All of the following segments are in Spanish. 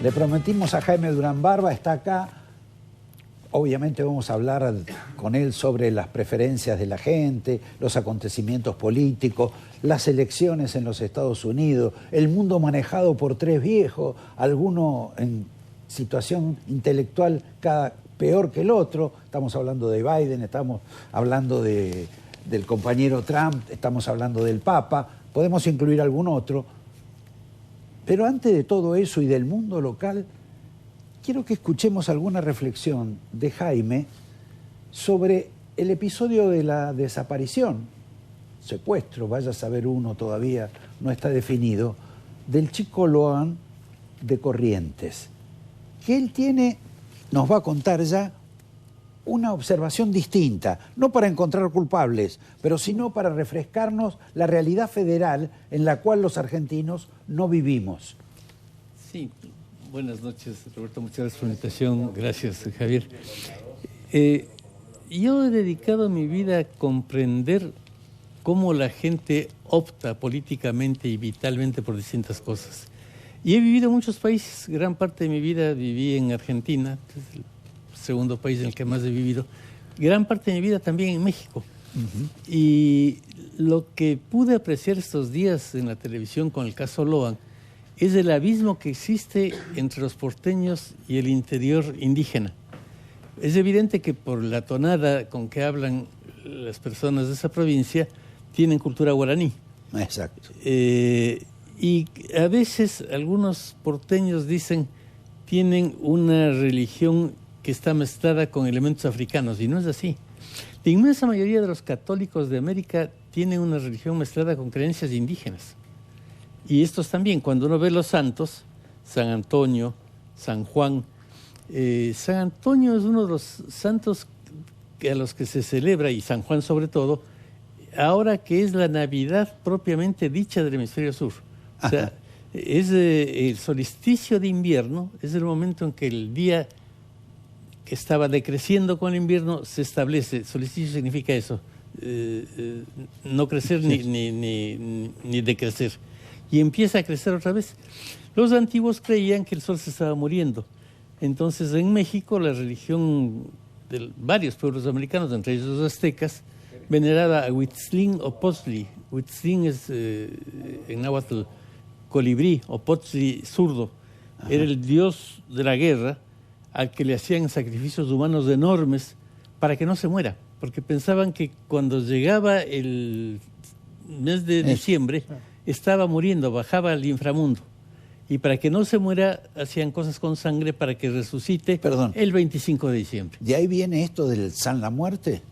Le prometimos a Jaime Durán Barba, está acá. Obviamente vamos a hablar con él sobre las preferencias de la gente, los acontecimientos políticos, las elecciones en los Estados Unidos, el mundo manejado por tres viejos, alguno en situación intelectual cada peor que el otro. Estamos hablando de Biden, estamos hablando del compañero Trump, estamos hablando del Papa, podemos incluir algún otro. Pero antes de todo eso y del mundo local, quiero que escuchemos alguna reflexión de Jaime sobre el episodio de la desaparición, secuestro, vaya a saber uno, todavía no está definido, del chico Loan de Corrientes, que él tiene, nos va a contar ya, una observación distinta, no para encontrar culpables, pero sino para refrescarnos la realidad federal en la cual los argentinos no vivimos. Sí, buenas noches, Roberto, muchas gracias por la invitación, gracias, Javier. Yo he dedicado mi vida a comprender cómo la gente opta políticamente y vitalmente por distintas cosas. Y he vivido en muchos países, gran parte de mi vida viví en Argentina, es el segundo país en el que más he vivido, gran parte de mi vida también en México. Y lo que pude apreciar estos días en la televisión con el caso Loan es el abismo que existe entre los porteños y el interior indígena. Es evidente que por la tonada con que hablan las personas de esa provincia, tienen cultura guaraní. Exacto. Y a veces algunos porteños dicen tienen una religión que está mezclada con elementos africanos, y no es así. La inmensa mayoría de los católicos de América tienen una religión mezclada con creencias indígenas. Y estos también, cuando uno ve los santos, San Antonio, San Juan, San Antonio es uno de los santos a los que se celebra, y San Juan sobre todo, ahora que es la Navidad propiamente dicha del hemisferio sur. O sea, es el solsticio de invierno, es el momento en que el día que estaba decreciendo con el invierno se establece. Solsticio significa eso, no crecer ni decrecer. Y empieza a crecer otra vez. Los antiguos creían que el sol se estaba muriendo. Entonces en México la religión de varios pueblos americanos, entre ellos los aztecas, veneraba a Huitzilin o Potzli. Huitzilin es en náhuatl colibrí o Potzli zurdo. Ajá. Era el dios de la guerra al que le hacían sacrificios humanos enormes para que no se muera, porque pensaban que cuando llegaba el mes de diciembre estaba muriendo, bajaba al inframundo. Y para que no se muera, hacían cosas con sangre para que resucite el 25 de diciembre. ¿De ahí viene esto del San la Muerte?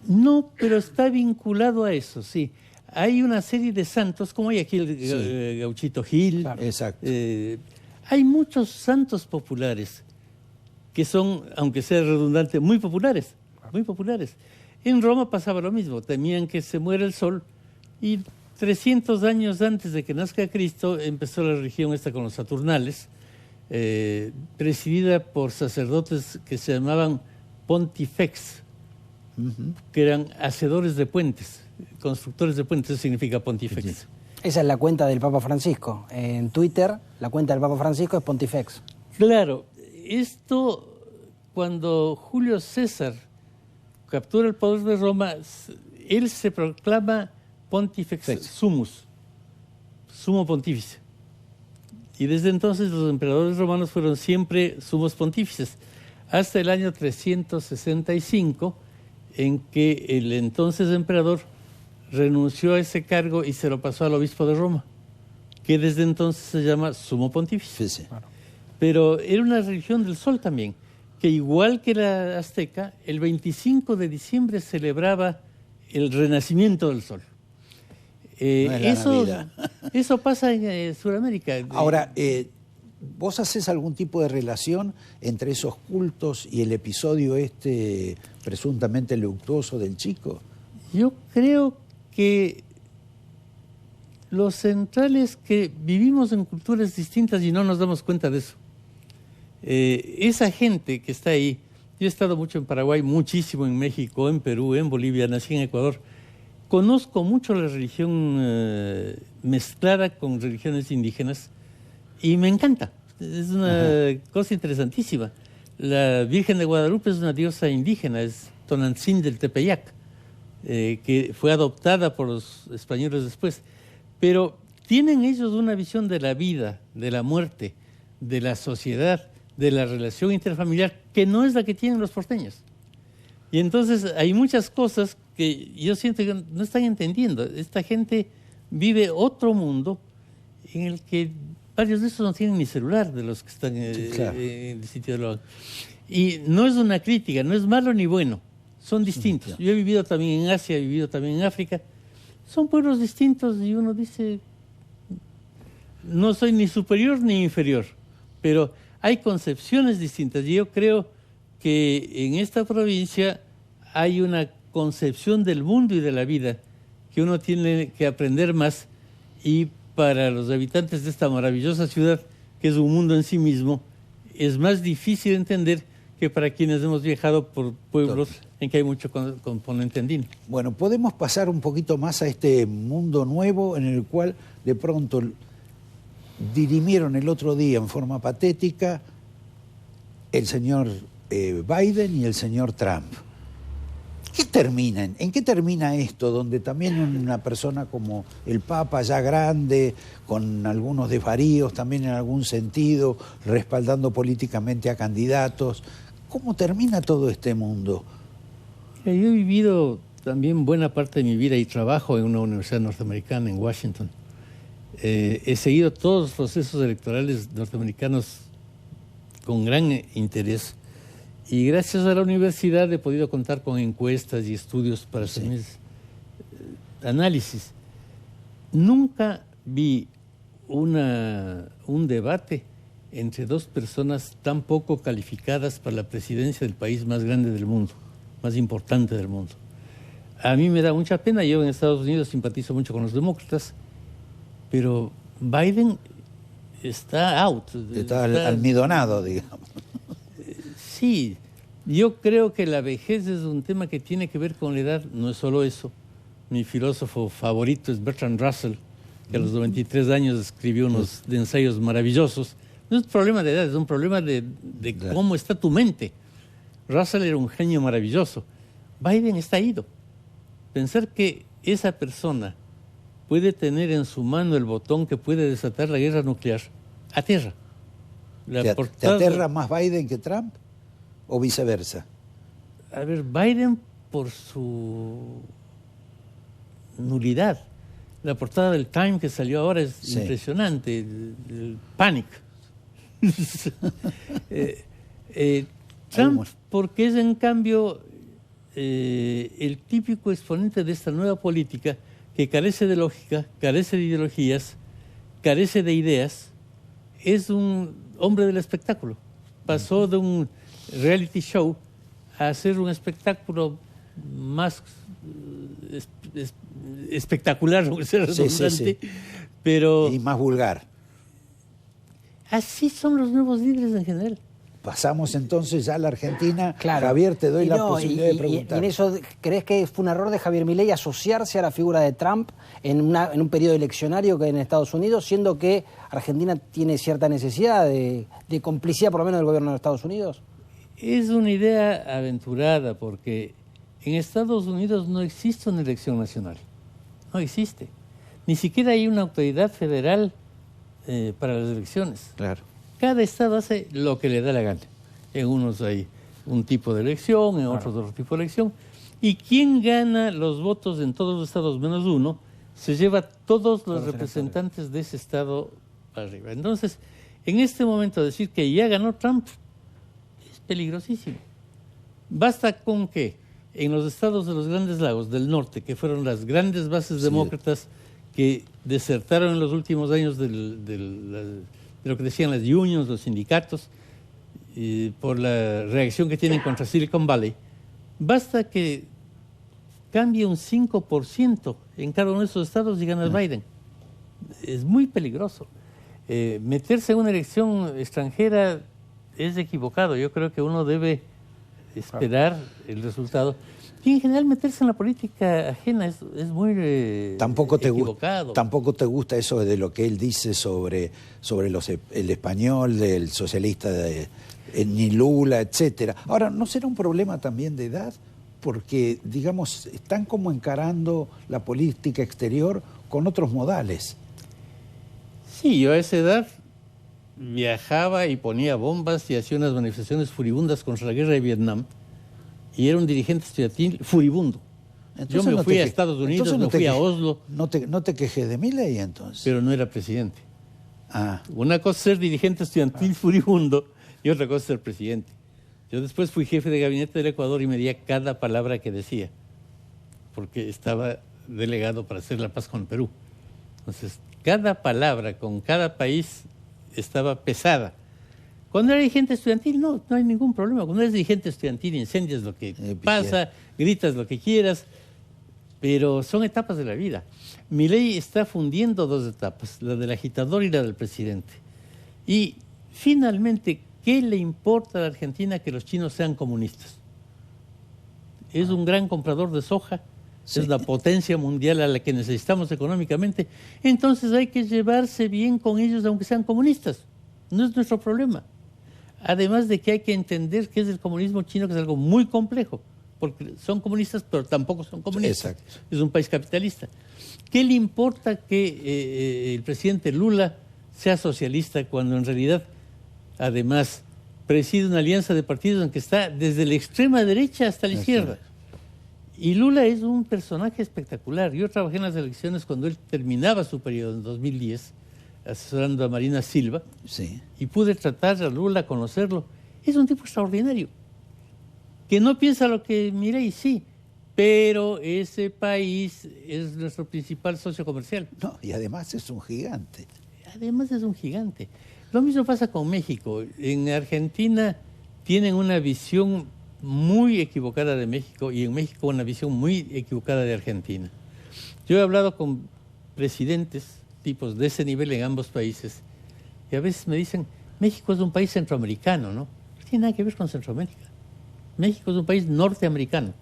No, pero está vinculado a eso, sí. Hay una serie de santos, como hay aquí el Gauchito Gil. Claro. Exacto. Hay muchos santos populares que son, aunque sea redundante, muy populares, muy populares. En Roma pasaba lo mismo, temían que se muera el sol, y 300 años antes de que nazca Cristo empezó la religión esta con los Saturnales, presidida por sacerdotes que se llamaban pontifex, que eran hacedores de puentes, constructores de puentes, eso significa pontifex. Esa es la cuenta del Papa Francisco. En Twitter, la cuenta del Papa Francisco es pontifex. Claro, esto cuando Julio César captura el poder de Roma, él se proclama Pontifex Sumus, sumo pontífice. Y desde entonces los emperadores romanos fueron siempre sumos pontífices, hasta el año 365, en que el entonces emperador renunció a ese cargo y se lo pasó al obispo de Roma, que desde entonces se llama sumo pontífice. Sí. Claro. Pero era una religión del sol también, que igual que la azteca, el 25 de diciembre celebraba el renacimiento del sol. Eso pasa en Sudamérica. Ahora, ¿vos haces algún tipo de relación entre esos cultos y el episodio presuntamente luctuoso del chico? Yo creo que lo central es que vivimos en culturas distintas y no nos damos cuenta de eso. Esa gente que está ahí, yo he estado mucho en Paraguay, muchísimo en México, en Perú, en Bolivia, nací en Ecuador. Conozco mucho la religión mezclada con religiones indígenas y me encanta. es una cosa interesantísima. La Virgen de Guadalupe es una diosa indígena, es Tonantzin del Tepeyac, que fue adoptada por los españoles después. Pero tienen ellos una visión de la vida, de la muerte, de la sociedad, de la relación interfamiliar, que no es la que tienen los porteños. Y entonces hay muchas cosas que yo siento que no están entendiendo. Esta gente vive otro mundo en el que varios de estos no tienen ni celular, de los que están claro, en el sitio de lo... Y no es una crítica, no es malo ni bueno, son distintos. Yo he vivido también en Asia, he vivido también en África. Son pueblos distintos y uno dice, no soy ni superior ni inferior, pero hay concepciones distintas. Y yo creo que en esta provincia hay una concepción del mundo y de la vida que uno tiene que aprender más, y para los habitantes de esta maravillosa ciudad, que es un mundo en sí mismo, es más difícil entender que para quienes hemos viajado por pueblos en que hay mucho componente andino. Bueno, podemos pasar un poquito más a este mundo nuevo en el cual de pronto dirimieron el otro día en forma patética el señor Biden y el señor Trump. ¿En qué termina esto? Donde también una persona como el Papa, ya grande, con algunos desvaríos también en algún sentido, respaldando políticamente a candidatos. ¿Cómo termina todo este mundo? Yo he vivido también buena parte de mi vida y trabajo en una universidad norteamericana en Washington. He seguido todos los procesos electorales norteamericanos con gran interés. Y gracias a la universidad he podido contar con encuestas y estudios para hacer mis análisis. Nunca vi un debate entre dos personas tan poco calificadas para la presidencia del país más grande del mundo, más importante del mundo. A mí me da mucha pena, yo en Estados Unidos simpatizo mucho con los demócratas, pero Biden está out. Está almidonado, digamos. Sí, yo creo que la vejez es un tema que tiene que ver con la edad, no es solo eso. Mi filósofo favorito es Bertrand Russell, que a los 93 años escribió unos ensayos maravillosos. No es un problema de edad, es un problema de cómo está tu mente. Russell era un genio maravilloso. Biden está ido. Pensar que esa persona puede tener en su mano el botón que puede desatar la guerra nuclear, aterra. ¿Te aterra más Biden que Trump o viceversa? A ver, Biden por su nulidad. La portada del Time que salió ahora es impresionante, el Panic. Trump, porque es en cambio el típico exponente de esta nueva política que carece de lógica, carece de ideologías, carece de ideas, es un hombre del espectáculo. Pasó de un reality show a hacer un espectáculo más espectacular, no ser redundante, pero... Y más vulgar. Así son los nuevos líderes en general. Pasamos entonces ya a la Argentina. Claro. Javier, te doy la posibilidad de preguntar. Y en eso, ¿crees que fue un error de Javier Milei asociarse a la figura de Trump en un periodo eleccionario que en Estados Unidos, siendo que Argentina tiene cierta necesidad de complicidad, por lo menos, del gobierno de Estados Unidos? Es una idea aventurada, porque en Estados Unidos no existe una elección nacional. No existe. Ni siquiera hay una autoridad federal para las elecciones. Claro. Cada estado hace lo que le da la gana. En unos hay un tipo de elección, en otros otro tipo de elección. Y quien gana los votos en todos los estados menos uno, se lleva todos los representantes de ese estado para arriba. Entonces, en este momento decir que ya ganó Trump es peligrosísimo. Basta con que en los estados de los Grandes Lagos del norte, que fueron las grandes bases demócratas que desertaron en los últimos años de lo que decían las unions, los sindicatos, por la reacción que tienen contra Silicon Valley, basta que cambie un 5% en cada uno de esos estados y gana Biden. Es muy peligroso. Meterse en una elección extranjera es equivocado. Yo creo que uno debe esperar el resultado. Y en general meterse en la política ajena es muy equivocado. Tampoco te gusta eso de lo que él dice sobre el español, del socialista ni Lula, etcétera. Ahora, ¿no será un problema también de edad? Porque, digamos, están como encarando la política exterior con otros modales. Sí, yo a esa edad viajaba y ponía bombas y hacía unas manifestaciones furibundas contra la guerra de Vietnam. Y era un dirigente estudiantil furibundo. Entonces yo me fui a Estados Unidos, me fui a Oslo. No te quejes de Milei entonces. Pero no era presidente. Ah. Una cosa es ser dirigente estudiantil furibundo y otra cosa es ser presidente. Yo después fui jefe de gabinete del Ecuador y medía cada palabra que decía, porque estaba delegado para hacer la paz con el Perú. Entonces, cada palabra con cada país estaba pesada. Cuando era dirigente estudiantil, no hay ningún problema. Cuando eres dirigente estudiantil, incendias lo que pasa, gritas lo que quieras, pero son etapas de la vida. Milei está fundiendo dos etapas, la del agitador y la del presidente. Y finalmente, ¿qué le importa a la Argentina que los chinos sean comunistas? Es un gran comprador de soja, sí. Es la potencia mundial a la que necesitamos económicamente. Entonces hay que llevarse bien con ellos aunque sean comunistas. No es nuestro problema. Además de que hay que entender qué es el comunismo chino, que es algo muy complejo, porque son comunistas, pero tampoco son comunistas. Exacto. Es un país capitalista. ¿Qué le importa que el presidente Lula sea socialista cuando en realidad, además, preside una alianza de partidos en que está desde la extrema derecha hasta la izquierda? Y Lula es un personaje espectacular. Yo trabajé en las elecciones cuando él terminaba su periodo, en 2010, asesorando a Marina Silva, sí. Y pude tratar a Lula, conocerlo. Es un tipo extraordinario, que no piensa lo que Milei, sí, pero ese país es nuestro principal socio comercial. No, y además es un gigante. Además es un gigante. Lo mismo pasa con México. En Argentina tienen una visión muy equivocada de México y en México una visión muy equivocada de Argentina. Yo he hablado con presidentes, tipos de ese nivel en ambos países, y a veces me dicen, México es un país centroamericano, ¿no? No tiene nada que ver con Centroamérica. México es un país norteamericano.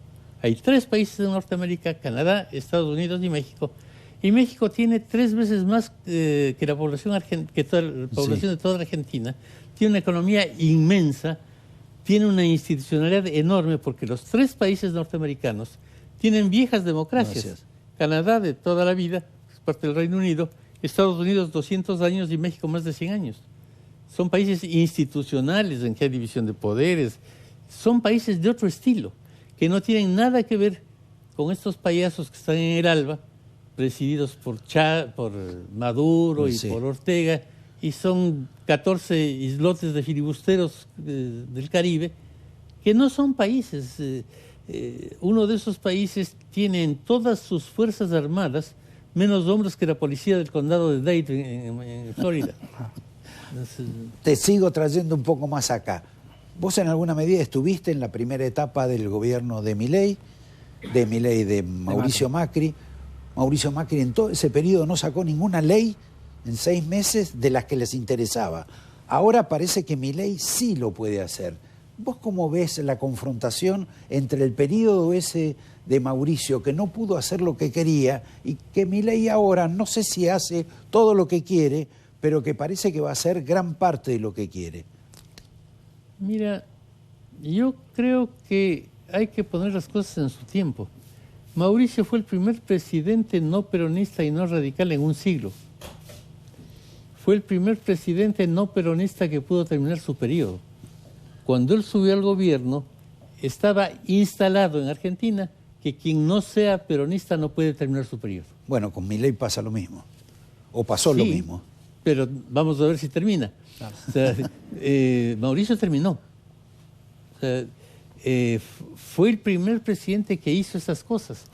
Hay 3 países de Norteamérica, Canadá, Estados Unidos y México. Y México tiene 3 veces más que la población, sí. De toda la Argentina. Tiene una economía inmensa, tiene una institucionalidad enorme, porque los 3 países norteamericanos tienen viejas democracias. Gracias. Canadá de toda la vida, es parte del Reino Unido, Estados Unidos 200 años y México más de 100 años. Son países institucionales en que hay división de poderes. Son países de otro estilo, que no tienen nada que ver con estos payasos que están en el ALBA, presididos por Maduro y por Ortega, y son 14 islotes de filibusteros del Caribe, que no son países. Uno de esos países tiene en todas sus fuerzas armadas menos hombres que la policía del condado de Dade en Florida. Entonces, te sigo trayendo un poco más acá. Vos en alguna medida estuviste en la primera etapa del gobierno de Milei, de Mauricio Macri. Mauricio Macri en todo ese periodo no sacó ninguna ley en 6 meses de las que les interesaba. Ahora parece que Milei sí lo puede hacer. ¿Vos cómo ves la confrontación entre el periodo ese de Mauricio, que no pudo hacer lo que quería, y que Milei ahora no sé si hace todo lo que quiere, pero que parece que va a hacer gran parte de lo que quiere? Mira, yo creo que hay que poner las cosas en su tiempo. Mauricio fue el primer presidente no peronista y no radical en un siglo. Fue el primer presidente no peronista que pudo terminar su periodo. Cuando él subió al gobierno, estaba instalado en Argentina que quien no sea peronista no puede terminar su periodo. Bueno, con Milei pasa lo mismo, o pasó lo mismo. Pero vamos a ver si termina. Claro. O sea, Mauricio terminó. O sea, fue el primer presidente que hizo esas cosas.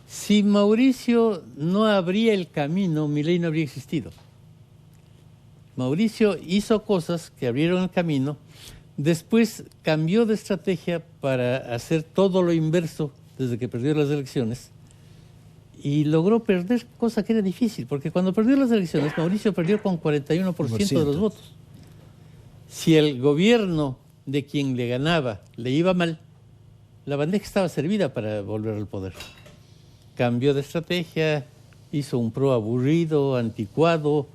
Si Mauricio no abría el camino, Milei no habría existido. Mauricio hizo cosas que abrieron el camino, después cambió de estrategia para hacer todo lo inverso desde que perdió las elecciones y logró perder, cosa que era difícil, porque cuando perdió las elecciones, Mauricio perdió con 41% de los votos. Si el gobierno de quien le ganaba le iba mal, la bandeja estaba servida para volver al poder. Cambió de estrategia, hizo un PRO aburrido, anticuado,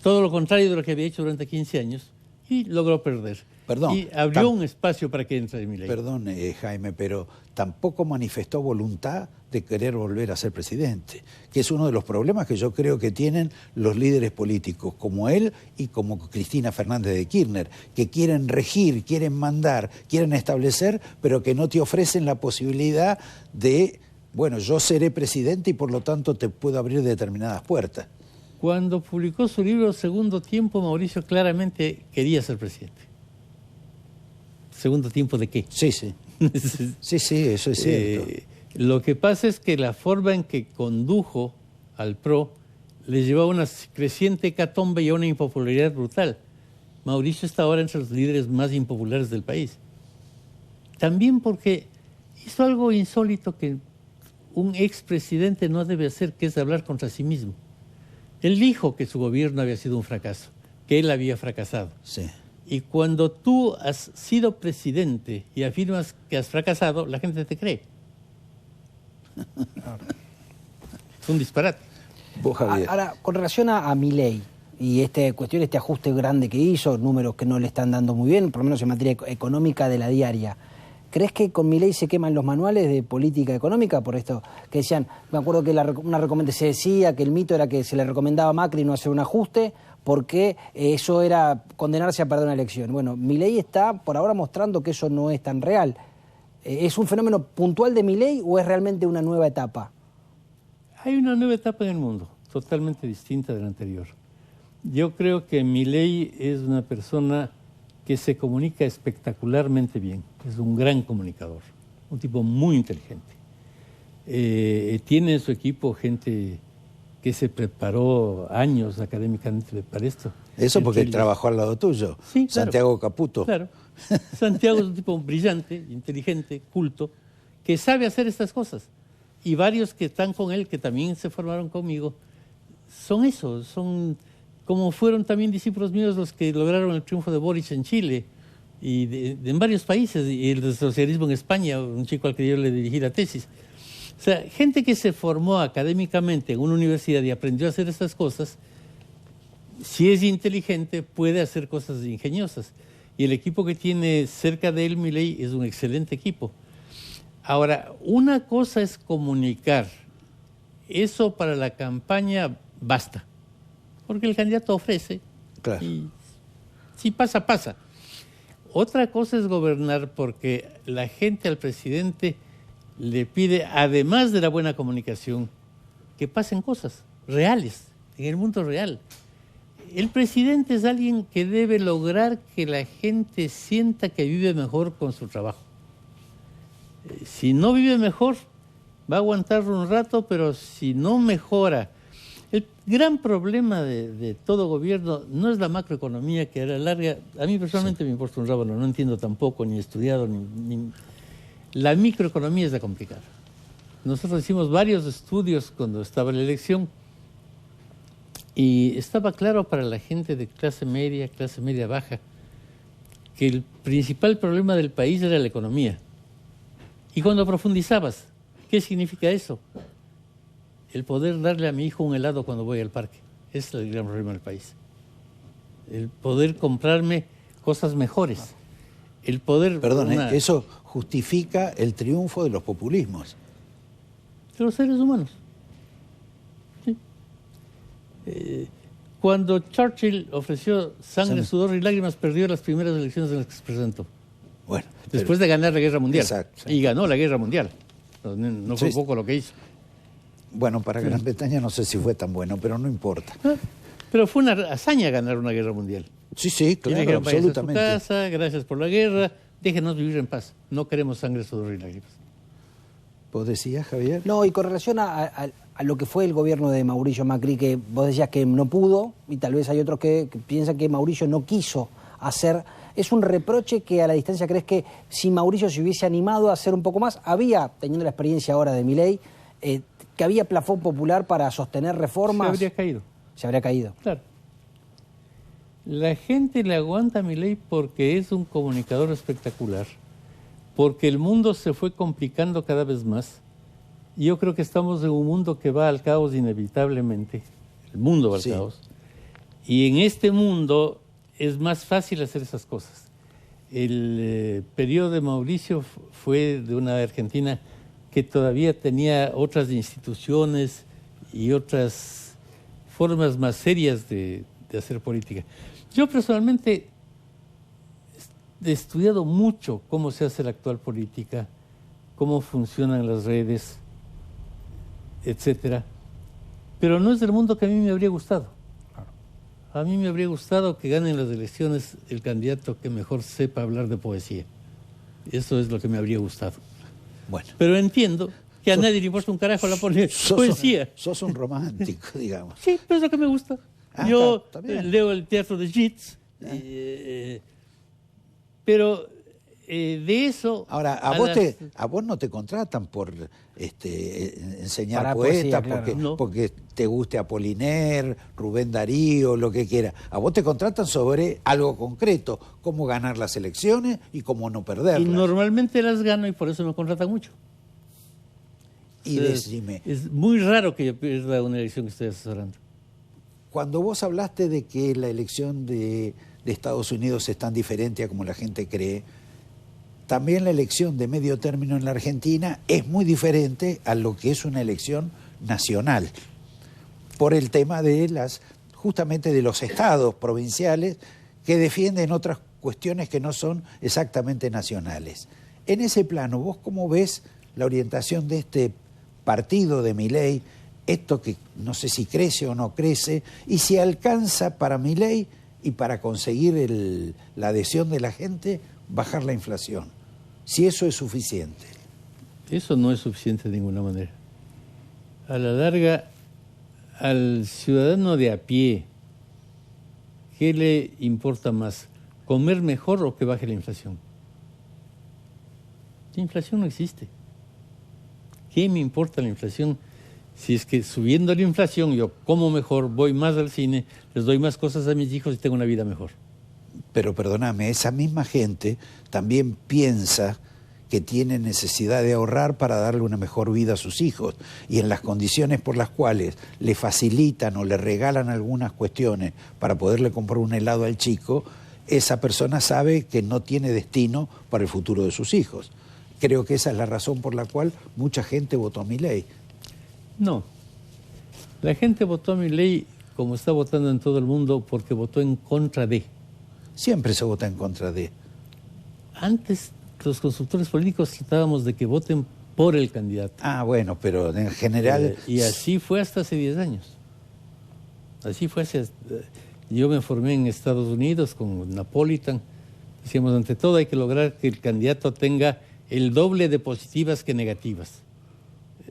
todo lo contrario de lo que había hecho durante 15 años, y logró perder. Perdón, y abrió un espacio para que entre Milei. Perdón, Jaime, pero tampoco manifestó voluntad de querer volver a ser presidente, que es uno de los problemas que yo creo que tienen los líderes políticos, como él y como Cristina Fernández de Kirchner, que quieren regir, quieren mandar, quieren establecer, pero que no te ofrecen la posibilidad de, bueno, yo seré presidente y por lo tanto te puedo abrir determinadas puertas. Cuando publicó su libro Segundo Tiempo, Mauricio claramente quería ser presidente. ¿Segundo tiempo de qué? Sí, sí. Sí, eso es cierto. Lo que pasa es que la forma en que condujo al PRO le llevó a una creciente hecatombe y a una impopularidad brutal. Mauricio está ahora entre los líderes más impopulares del país. También porque hizo algo insólito que un expresidente no debe hacer, que es hablar contra sí mismo. Él dijo que su gobierno había sido un fracaso, que él había fracasado. Sí. Y cuando tú has sido presidente y afirmas que has fracasado, la gente te cree. Es un disparate. Vos, Javier. Ahora, con relación a Milei y este ajuste grande que hizo, números que no le están dando muy bien, por lo menos en materia económica de la diaria, ¿crees que con Milei se queman los manuales de política económica? Por esto que decían, me acuerdo que una recomendación se decía que el mito era que se le recomendaba a Macri no hacer un ajuste porque eso era condenarse a perder una elección. Bueno, Milei está por ahora mostrando que eso no es tan real. ¿Es un fenómeno puntual de Milei o es realmente una nueva etapa? Hay una nueva etapa en el mundo, totalmente distinta de la anterior. Yo creo que Milei es una persona que se comunica espectacularmente bien. Es un gran comunicador, un tipo muy inteligente. Tiene en su equipo gente que se preparó años académicamente para esto. Eso porque trabajó al lado tuyo, sí, claro. Santiago Caputo. Claro. Santiago es un tipo brillante, inteligente, culto, que sabe hacer estas cosas. Y varios que están con él, que también se formaron conmigo, son eso, son como fueron también discípulos míos los que lograron el triunfo de Boric en Chile y en varios países, y el socialismo en España, un chico al que yo le dirigí la tesis. O sea, gente que se formó académicamente en una universidad y aprendió a hacer estas cosas, si es inteligente, puede hacer cosas ingeniosas. Y el equipo que tiene cerca de él, Milei, es un excelente equipo. Ahora, una cosa es comunicar. Eso para la campaña basta. Porque el candidato ofrece. Claro. Y si pasa, pasa. Otra cosa es gobernar porque la gente al presidente le pide, además de la buena comunicación, que pasen cosas reales, en el mundo real. El presidente es alguien que debe lograr que la gente sienta que vive mejor con su trabajo. Si no vive mejor, va a aguantar un rato, pero si no mejora. El gran problema de todo gobierno no es la macroeconomía, que a la larga, a mí personalmente me importa un rábano, no entiendo tampoco, ni he estudiado, la microeconomía es la complicada. Nosotros hicimos varios estudios cuando estaba la elección y estaba claro para la gente de clase media baja, que el principal problema del país era la economía. Y cuando profundizabas, ¿qué significa eso? El poder darle a mi hijo un helado cuando voy al parque. Ese es el gran problema del país. El poder comprarme cosas mejores. El poder... Perdón, eso justifica el triunfo de los populismos. De los seres humanos. Sí. Cuando Churchill ofreció sangre, sudor y lágrimas, perdió las primeras elecciones en las que se presentó. Bueno, después de ganar la Guerra Mundial. Exacto. Y ganó la Guerra Mundial. No fue poco lo que hizo. Bueno, para Gran Bretaña no sé si fue tan bueno, pero no importa. Pero fue una hazaña ganar una guerra mundial. Sí, claro, absolutamente. A su casa, gracias por la guerra, déjenos vivir en paz. No queremos sangre, sudor y lágrimas. ¿Vos decías, Javier? No, y con relación a lo que fue el gobierno de Mauricio Macri, que vos decías que no pudo, y tal vez hay otros que piensan que Mauricio no quiso hacer. ¿Es un reproche que a la distancia crees que si Mauricio se hubiese animado a hacer un poco más, había, teniendo la experiencia ahora de Milei, que había plafón popular para sostener reformas? Se habría caído. Se habría caído. Claro. La gente le aguanta a Milei porque es un comunicador espectacular, porque el mundo se fue complicando cada vez más. Y yo creo que estamos en un mundo que va al caos inevitablemente. El mundo va al caos. Y en este mundo es más fácil hacer esas cosas. El periodo de Mauricio fue de una Argentina que todavía tenía otras instituciones y otras formas más serias de hacer política. Yo personalmente he estudiado mucho cómo se hace la actual política, cómo funcionan las redes, etcétera. Pero no es del mundo que a mí me habría gustado. A mí me habría gustado que gane en las elecciones el candidato que mejor sepa hablar de poesía. Eso es lo que me habría gustado. Bueno. Pero entiendo que a nadie le importa un carajo la poesía. Sos un romántico, digamos. Sí, pero es lo que me gusta. Ah, yo está bien. leo el teatro de Yeats, pero de eso... Ahora, a vos no te contratan por enseñar Para poetas, poesía, claro. No. porque te guste Apollinaire, Rubén Darío, lo que quiera. A vos te contratan sobre algo concreto, cómo ganar las elecciones y cómo no perderlas. Y normalmente las gano y por eso me contratan mucho. Y decime, Es muy raro que yo pierda una elección que estoy asesorando. cuando vos hablaste de que la elección de Estados Unidos es tan diferente a como la gente cree, también la elección de medio término en la Argentina es muy diferente a lo que es una elección nacional, por el tema de justamente de los estados provinciales que defienden otras cuestiones que no son exactamente nacionales. En ese plano, ¿vos cómo ves la orientación de este partido de Milei, esto que no sé si crece o no crece, y si alcanza para Milei y para conseguir la adhesión de la gente, bajar la inflación? Si eso es suficiente. Eso no es suficiente de ninguna manera. A la larga, al ciudadano de a pie, ¿qué le importa más? ¿Comer mejor o que baje la inflación? La inflación no existe. ¿Qué me importa la inflación? Si es que subiendo la inflación yo como mejor, voy más al cine, les doy más cosas a mis hijos y tengo una vida mejor. Pero perdóname, esa misma gente también piensa que tiene necesidad de ahorrar para darle una mejor vida a sus hijos, y en las condiciones por las cuales le facilitan o le regalan algunas cuestiones para poderle comprar un helado al chico, esa persona sabe que no tiene destino para el futuro de sus hijos. Creo que esa es la razón por la cual mucha gente votó a Milei. No. La gente votó a Milei como está votando en todo el mundo porque votó en contra de. Siempre se vota en contra de. Antes los consultores políticos tratábamos de que voten por el candidato. Ah, bueno, pero en general... Y así fue hasta hace 10 años. Así fue yo me formé en Estados Unidos con Napolitan. Decíamos, ante todo hay que lograr que el candidato tenga el doble de positivas que negativas.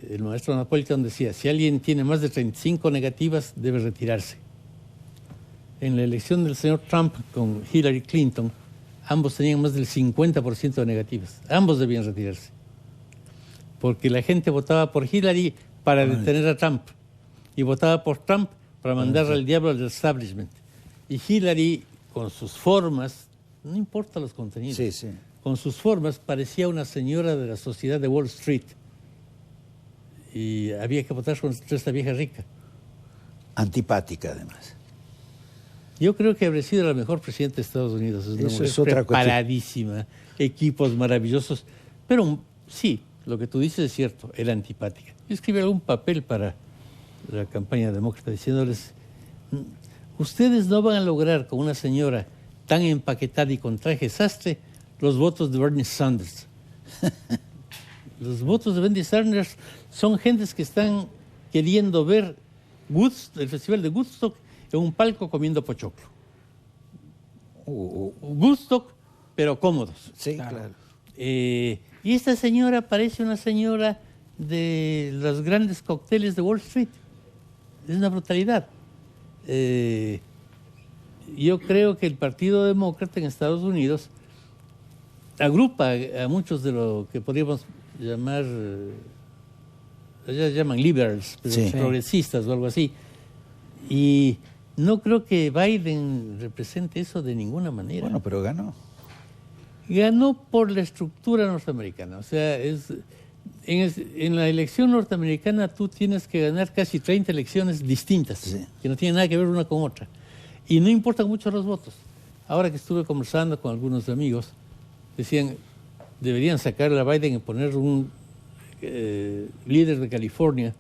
El maestro Napolitan decía, si alguien tiene más de 35 negativas, debe retirarse. En la elección del señor Trump con Hillary Clinton, ambos tenían más del 50% de negativas. Ambos debían retirarse. Porque la gente votaba por Hillary para detener a Trump. Y votaba por Trump para mandar al diablo al establishment. Y Hillary, con sus formas, no importa los contenidos, Sí, sí. con sus formas parecía una señora de la sociedad de Wall Street. Y había que votar contra esta vieja rica. Antipática, además. Yo creo que habría sido la mejor presidenta de Estados Unidos. Es una Eso mujer es otra cuestión. preparadísima, equipos maravillosos. Pero sí, lo que tú dices es cierto, era antipática. Yo escribí algún papel para la campaña demócrata diciéndoles, ustedes no van a lograr con una señora tan empaquetada y con traje sastre los votos de Bernie Sanders. Los votos de Bernie Sanders son gentes que están queriendo ver el Festival de Woodstock en un palco comiendo pochoclo. Woodstock, pero cómodos. Sí, claro. Y esta señora parece una señora de los grandes cócteles de Wall Street. Es una brutalidad. Yo creo que el Partido Demócrata en Estados Unidos agrupa a muchos de lo que podríamos llamar, ellos llaman liberals, pero Sí. progresistas o algo así. Y no creo que Biden represente eso de ninguna manera. Bueno, pero ganó. Ganó por la estructura norteamericana. O sea, en la elección norteamericana tú tienes que ganar casi 30 elecciones distintas, Sí. que no tienen nada que ver una con otra. Y no importan mucho los votos. Ahora que estuve conversando con algunos amigos, decían, deberían sacar a Biden y poner un líder de California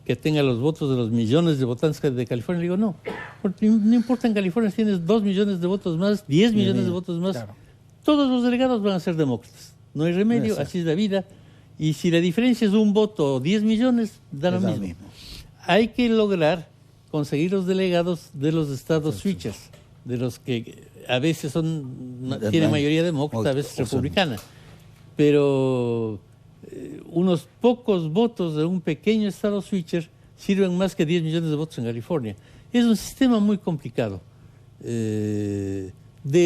que tenga los votos de los millones de votantes de California. Le digo, no, porque no importa, en California tienes 2 millones de votos más, 10 millones de votos más. Claro. Todos los delegados van a ser demócratas. No hay remedio, Eso. así es la vida. Y si la diferencia es un voto o 10 millones, da lo Es lo mismo. mismo. Hay que lograr conseguir los delegados de los estados switchers, de los que a veces tienen mayoría demócrata, a veces republicana. Pero unos pocos votos de un pequeño estado switcher sirven más que 10 millones de votos en California. Es un sistema muy complicado. De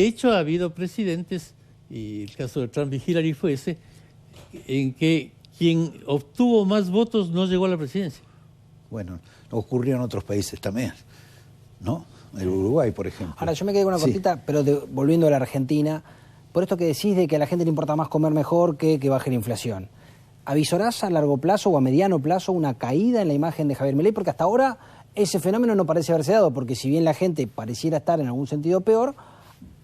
hecho, ha habido presidentes, y el caso de Trump y Hillary fue ese, en que quien obtuvo más votos no llegó a la presidencia. Bueno, ocurrió en otros países también, ¿no? El Uruguay, por ejemplo. Ahora, yo me quedé con una Sí. cortita, pero volviendo a la Argentina, por esto que decís de que a la gente le importa más comer mejor que baje la inflación. ¿Avisorás a largo plazo o a mediano plazo una caída en la imagen de Javier Milei? Porque hasta ahora ese fenómeno no parece haberse dado, porque si bien la gente pareciera estar en algún sentido peor,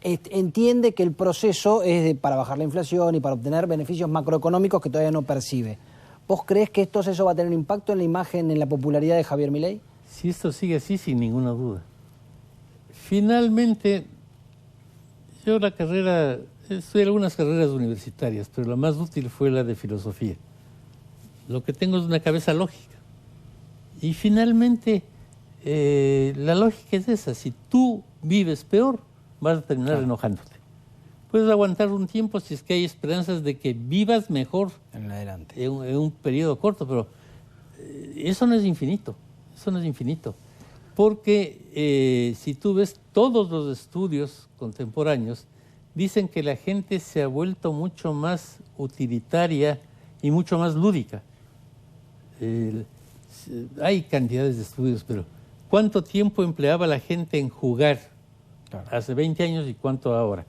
entiende que el proceso es para bajar la inflación y para obtener beneficios macroeconómicos que todavía no percibe. ¿Vos creés que eso va a tener un impacto en la imagen, en la popularidad de Javier Milei? Si esto sigue así, sin ninguna duda. Finalmente, yo estudié algunas carreras universitarias, pero la más útil fue la de filosofía. Lo que tengo es una cabeza lógica. Y finalmente, la lógica es esa. Si tú vives peor, vas a terminar enojándote. Puedes aguantar un tiempo si es que hay esperanzas de que vivas mejor En adelante. en un periodo corto, pero eso no es infinito. Eso no es infinito. Porque si tú ves todos los estudios contemporáneos, dicen que la gente se ha vuelto mucho más utilitaria y mucho más lúdica. Hay cantidades de estudios, pero ¿cuánto tiempo empleaba la gente en jugar hace 20 años y cuánto ahora?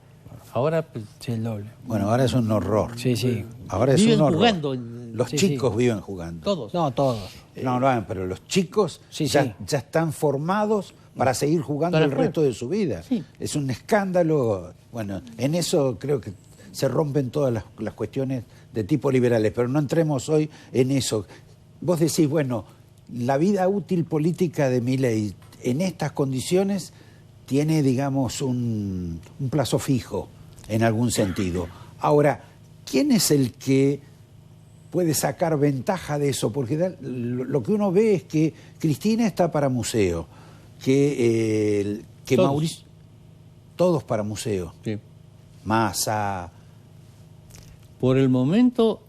Ahora, pues, Sí, el doble. Bueno, ahora es un horror. Sí, sí. Ahora es viven un horror. jugando. Los Sí, chicos viven jugando. Todos. No, todos. No, pero los chicos Sí, ya, sí. ya están formados para seguir jugando Para el jugar. resto de su vida. Sí. Es un escándalo. Bueno, en eso creo que se rompen todas las cuestiones de tipo liberales, pero no entremos hoy en eso. Vos decís, bueno, la vida útil política de Milei en estas condiciones tiene, digamos, un plazo fijo en algún sentido. Ahora, ¿quién es el que puede sacar ventaja de eso? Porque lo que uno ve es que Cristina está para museo, que Todos. Mauricio... Todos para museo. Sí. Massa... Por el momento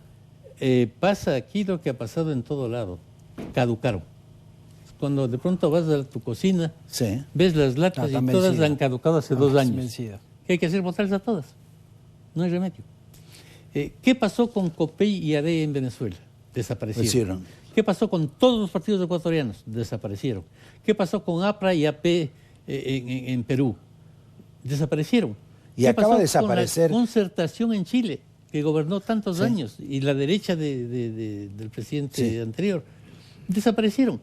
pasa aquí lo que ha pasado en todo lado. Caducaron. Cuando de pronto vas a tu cocina, Sí. ves las latas y están todas vencidas. han caducado hace 2 años. Vencidas. ¿Qué hay que hacer? Botarlas a todas. No hay remedio. ¿Qué pasó con Copey y AD en Venezuela? Desaparecieron. ¿Qué pasó con todos los partidos ecuatorianos? Desaparecieron. ¿Qué pasó con APRA y AP en Perú? Desaparecieron. Y ¿Qué acaba pasó de desaparecer- con la concertación en Chile, que gobernó tantos Sí. años, y la derecha del presidente Sí. anterior? Desaparecieron.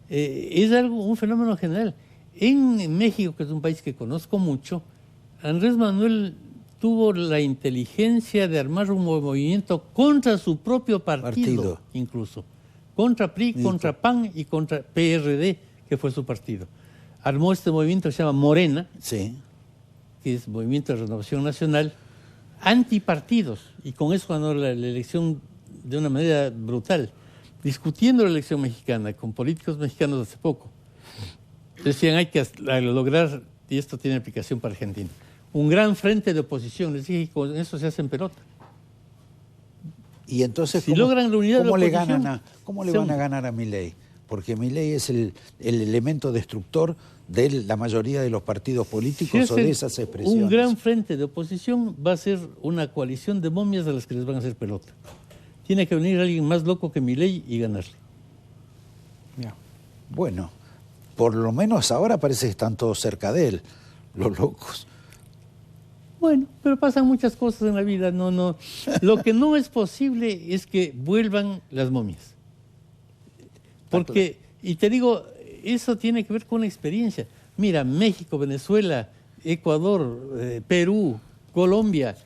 Es un fenómeno general. En México, que es un país que conozco mucho, Andrés Manuel tuvo la inteligencia de armar un movimiento contra su propio partido. Incluso. Contra PRI, contra PAN y contra PRD, que fue su partido. Armó este movimiento que se llama Morena, Sí. que es Movimiento de Renovación Nacional, antipartidos, y con eso ganó la elección de una manera brutal. Discutiendo la elección mexicana con políticos mexicanos hace poco, decían hay que lograr, y esto tiene aplicación para Argentina, un gran frente de oposición. Les dije, con eso se hacen pelota. Y entonces, Si logran la unidad de la ¿cómo le oposición, ganan ¿cómo le se van a unen. ganar a Milei? Porque Milei es el elemento destructor de la mayoría de los partidos políticos Si o de hacen esas expresiones. un gran frente de oposición, va a ser una coalición de momias a las que les van a hacer pelota. Tiene que venir alguien más loco que Milei y ganarle. Ya. Bueno, por lo menos ahora parece que están todos cerca de él, los locos. Bueno, pero pasan muchas cosas en la vida. No. Lo que no es posible es que vuelvan las momias. Porque, y te digo, eso tiene que ver con una experiencia. Mira, México, Venezuela, Ecuador, Perú, Colombia,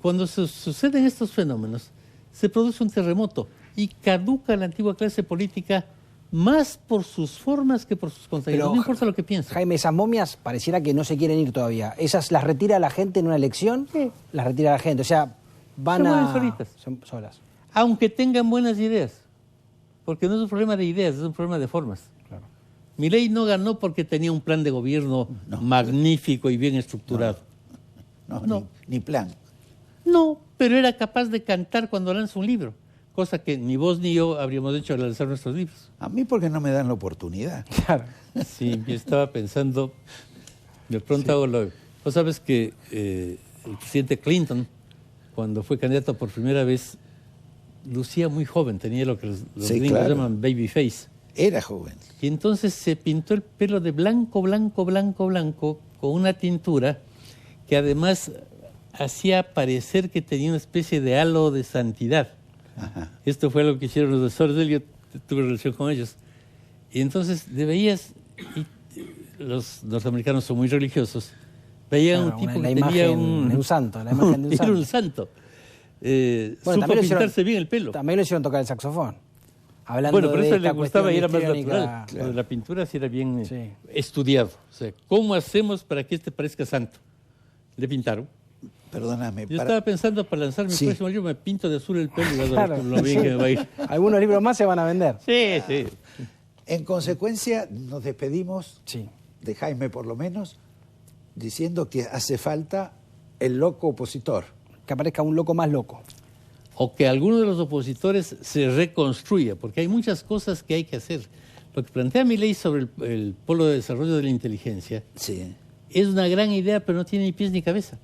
cuando suceden estos fenómenos, se produce un terremoto y caduca la antigua clase política más por sus formas que por sus contenidos. No importa lo que piensen. Jaime, esas momias pareciera que no se quieren ir todavía. ¿Esas las retira la gente en una elección? Sí. Las retira la gente. O sea, van a... solitas. Son solas. Aunque tengan buenas ideas. Porque no es un problema de ideas, es un problema de formas. Claro. Milei no ganó porque tenía un plan de gobierno magnífico y bien estructurado. No. Ni plan. No, pero era capaz de cantar cuando lanza un libro, cosa que ni vos ni yo habríamos hecho al lanzar nuestros libros. A mí porque no me dan la oportunidad. Claro. Sí, yo estaba pensando, de pronto hago lo... Vos sabes que el presidente Clinton, cuando fue candidato por primera vez, lucía muy joven, tenía lo que los gringos llaman baby face. Era joven. Y entonces se pintó el pelo de blanco, con una tintura que además hacía parecer que tenía una especie de halo de santidad. Ajá. Esto fue lo que hicieron los doctores de él, yo tuve relación con ellos. Y entonces veías, los norteamericanos son muy religiosos, veían un tipo que tenía un santo, la imagen de un santo. Era un santo. Supo pintarse bien el pelo. También lo hicieron tocar el saxofón. Hablando bueno, pero de eso le gustaba y era más histriónica. natural. Claro. La pintura sí era bien Sí. estudiado. O sea, ¿cómo hacemos para que este parezca santo? Le pintaron. Perdóname. Yo estaba pensando para lanzar mi próximo libro, me pinto de azul el pelo y Claro. lo bien que me va a ir. Algunos libros más se van a vender. Sí, sí. En consecuencia, nos despedimos, Sí. de Jaime por lo menos, diciendo que hace falta el loco opositor. Que aparezca un loco más loco. O que alguno de los opositores se reconstruya, porque hay muchas cosas que hay que hacer. Lo que plantea Milei sobre el polo de desarrollo de la inteligencia Sí. es una gran idea, pero no tiene ni pies ni cabeza.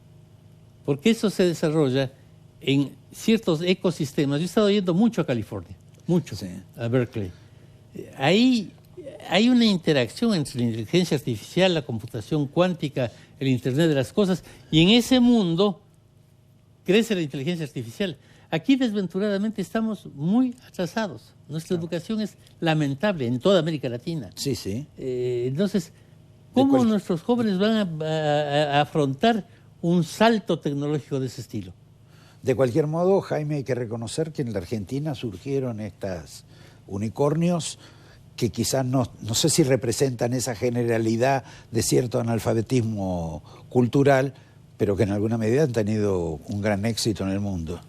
Porque eso se desarrolla en ciertos ecosistemas. Yo he estado yendo mucho a California, mucho, Sí. a Berkeley. Ahí hay una interacción entre la inteligencia artificial, la computación cuántica, el Internet de las cosas, y en ese mundo crece la inteligencia artificial. Aquí, desventuradamente, estamos muy atrasados. Nuestra educación es lamentable en toda América Latina. Sí, sí. Entonces, ¿cómo nuestros jóvenes van a afrontar un salto tecnológico de ese estilo? De cualquier modo, Jaime, hay que reconocer que en la Argentina surgieron estas unicornios que quizás no sé si representan esa generalidad de cierto analfabetismo cultural, pero que en alguna medida han tenido un gran éxito en el mundo.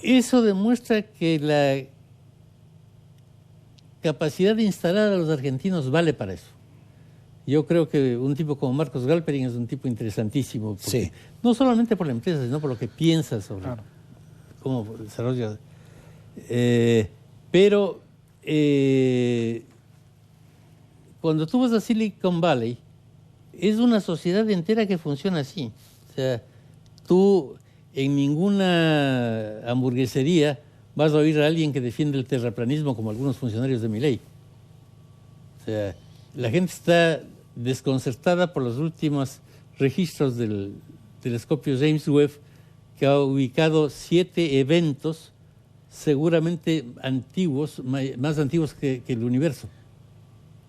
Eso demuestra que la capacidad de instalar a los argentinos vale para eso. Yo creo que un tipo como Marcos Galperin es un tipo interesantísimo, Sí. No solamente por la empresa, sino por lo que piensa sobre cómo desarrolla. Pero cuando tú vas a Silicon Valley, es una sociedad entera que funciona así. O sea, tú en ninguna hamburguesería vas a oír a alguien que defiende el terraplanismo como algunos funcionarios de Milei. O sea, la gente está desconcertada por los últimos registros del telescopio James Webb, que ha ubicado 7 eventos seguramente antiguos, más antiguos que el universo.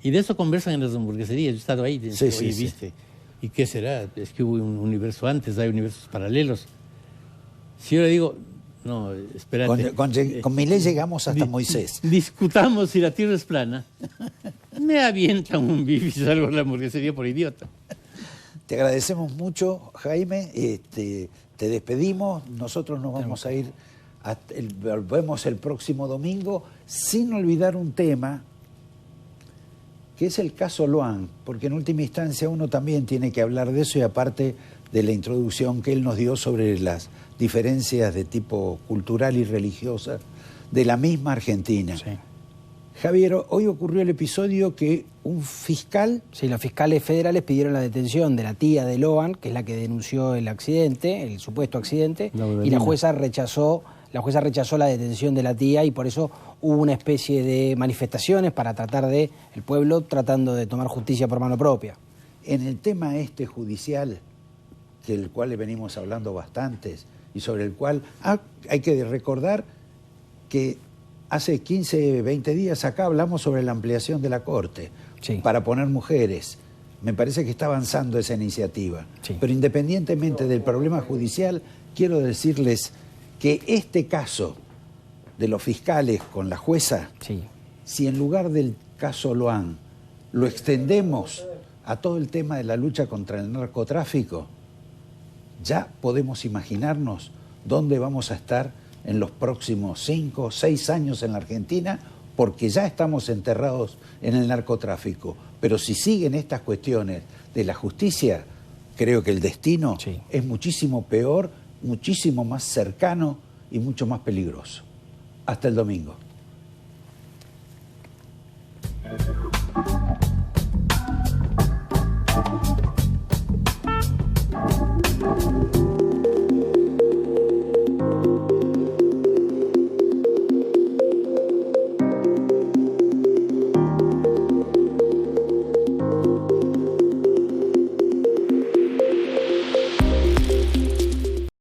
Y de eso conversan en las hamburgueserías. Yo he estado ahí y Sí, oye, ¿viste? ¿Y qué será? Es que hubo un universo antes, hay universos paralelos. Si yo le digo, no, espérate. Con Milei llegamos hasta Moisés. Discutamos si la Tierra es plana. Me avientan un bife y salgo de la hamburguesería por idiota. Te agradecemos mucho, Jaime. Te despedimos. Nosotros nos vamos a ir. Volvemos el próximo domingo, sin olvidar un tema que es el caso Luan, porque en última instancia uno también tiene que hablar de eso, y aparte de la introducción que él nos dio sobre las diferencias de tipo cultural y religiosa de la misma Argentina. Sí. Javier, hoy ocurrió el episodio que un fiscal... Sí, los fiscales federales pidieron la detención de la tía de Loan, que es la que denunció el accidente, el supuesto accidente, y la jueza rechazó la detención de la tía, y por eso hubo una especie de manifestaciones para tratar de, el pueblo tratando de tomar justicia por mano propia. en el tema este judicial, del cual le venimos hablando bastantes, y sobre el cual hay que recordar que hace 15, 20 días acá hablamos sobre la ampliación de la Corte para poner mujeres. Me parece que está avanzando esa iniciativa. Pero independientemente del problema judicial, quiero decirles que este caso de los fiscales con la jueza, si en lugar del caso Loan lo extendemos a todo el tema de la lucha contra el narcotráfico, ya podemos imaginarnos dónde vamos a estar en los próximos 5 o 6 años en la Argentina, porque ya estamos enterrados en el narcotráfico. Pero si siguen estas cuestiones de la justicia, creo que el destino es muchísimo peor, muchísimo más cercano y mucho más peligroso. Hasta el domingo.